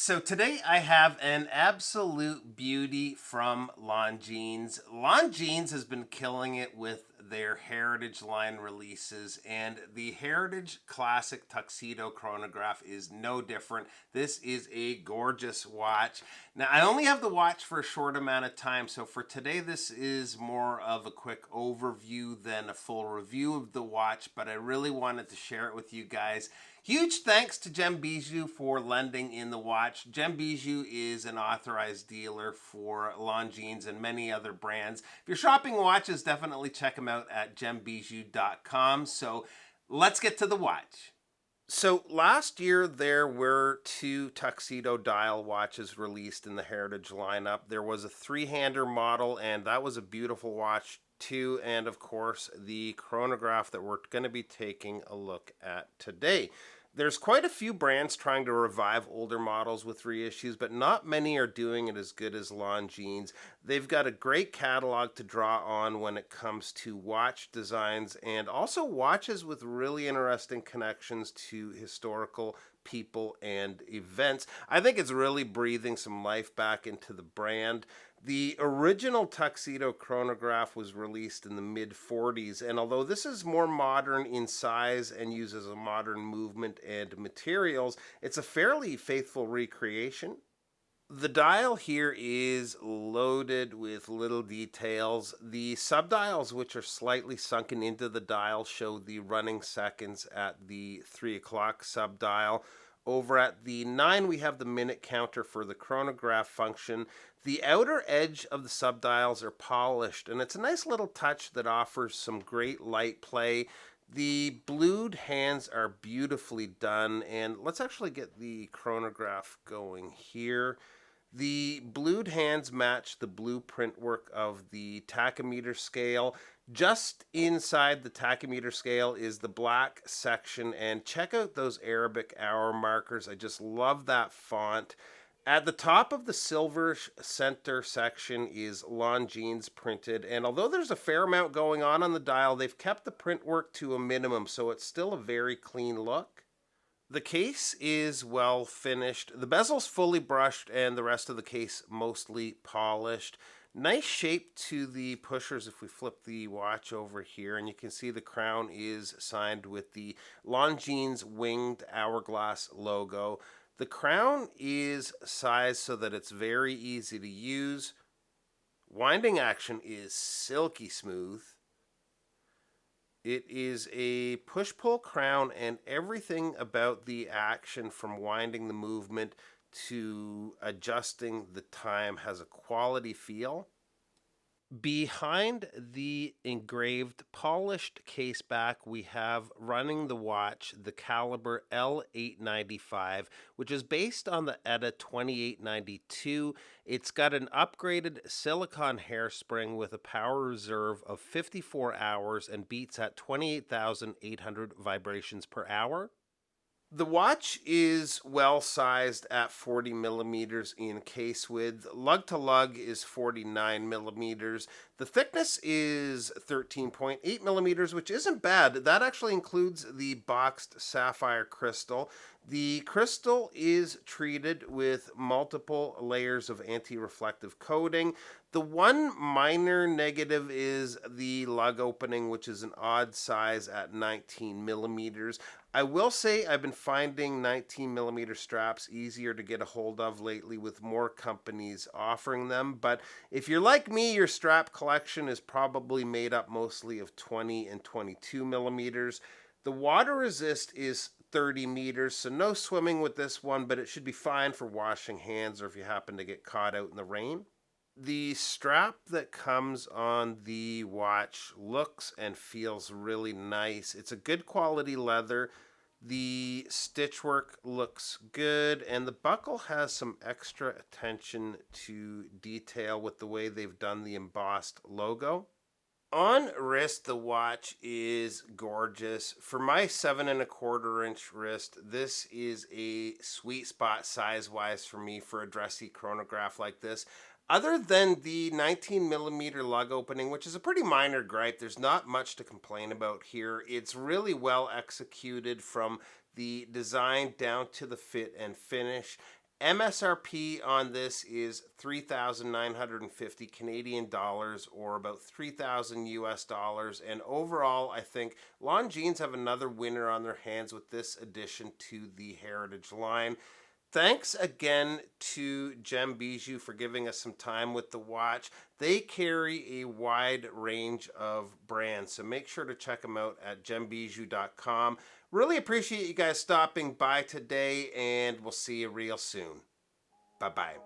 So today I have an absolute beauty from Longines. Longines has been killing it with their Heritage line releases, and the Heritage Classic Tuxedo Chronograph is no different. This is a gorgeous watch. Now, I only have the watch for a short amount of time, so for today this is more of a quick overview than a full review of the watch, but I really wanted to share it with you guys. Huge thanks to Gem Bijou for lending in the watch. Gem Bijou is an authorized dealer for Longines and many other brands. If you're shopping watches, definitely check them out at gembijou.com. So let's get to the watch. So last year there were two tuxedo dial watches released in the Heritage lineup. There was a three-hander model, and that was a beautiful watch too, and of course the chronograph that we're going to be taking a look at today. There's quite a few brands trying to revive older models with reissues, but not many are doing it as good as Longines. They've got a great catalog to draw on when it comes to watch designs, and also watches with really interesting connections to historical people and events. I think it's really breathing some life back into the brand. The original Tuxedo Chronograph was released in the mid-40s, and although this is more modern in size and uses a modern movement and materials, it's a fairly faithful recreation. The dial here is loaded with little details. The subdials, which are slightly sunken into the dial, show the running seconds at the 3 o'clock subdial. Over at the 9, we have the minute counter for the chronograph function. The outer edge of the subdials are polished, and it's a nice little touch that offers some great light play. The blued hands are beautifully done, and let's actually get the chronograph going here. The blued hands match the blueprint work of the tachometer scale. Just inside the tachometer scale is the black section, and check out those Arabic hour markers. I just love that font. At the top of the silver center section is Longines printed, and although there's a fair amount going on the dial, they've kept the print work to a minimum, so it's still a very clean look. The case is well finished. The bezel's fully brushed and the rest of the case mostly polished. Nice shape to the pushers if we flip the watch over here, and you can see the crown is signed with the Longines winged hourglass logo. The crown is sized so that it's very easy to use. Winding action is silky smooth. It is a push-pull crown, and everything about the action from winding the movement to adjusting the time has a quality feel. Behind the engraved polished case back, we have running the watch the caliber L895, which is based on the ETA 2892. It's got an upgraded silicone hairspring with a power reserve of 54 hours and beats at 28,800 vibrations per hour. The watch is well sized at 40 millimeters in case width. Lug to lug is 49 millimeters. The thickness is 13.8 millimeters, which isn't bad. That actually includes the boxed sapphire crystal. The crystal is treated with multiple layers of anti-reflective coating. The one minor negative is the lug opening, which is an odd size at 19 millimeters. I will say I've been finding 19 millimeter straps easier to get a hold of lately with more companies offering them. But if you're like me, your strap collection is probably made up mostly of 20 and 22 millimeters. The water resist is 30 meters, so no swimming with this one, but it should be fine for washing hands or if you happen to get caught out in the rain. The strap that comes on the watch looks and feels really nice. It's a good quality leather. The stitchwork looks good, and the buckle has some extra attention to detail with the way they've done the embossed logo. On wrist, the watch is gorgeous. For my 7.25-inch wrist, this is a sweet spot size-wise for me for a dressy chronograph like this. Other than the 19 millimeter lug opening, which is a pretty minor gripe, there's not much to complain about here. It's really well executed from the design down to the fit and finish. MSRP on this is 3,950 Canadian dollars, or about 3,000 US dollars. And overall, I think Longines have another winner on their hands with this addition to the Heritage line. Thanks again to Gem Bijou for giving us some time with the watch. They carry a wide range of brands, so make sure to check them out at gembijou.com. Really appreciate you guys stopping by today, and we'll see you real soon. Bye-bye.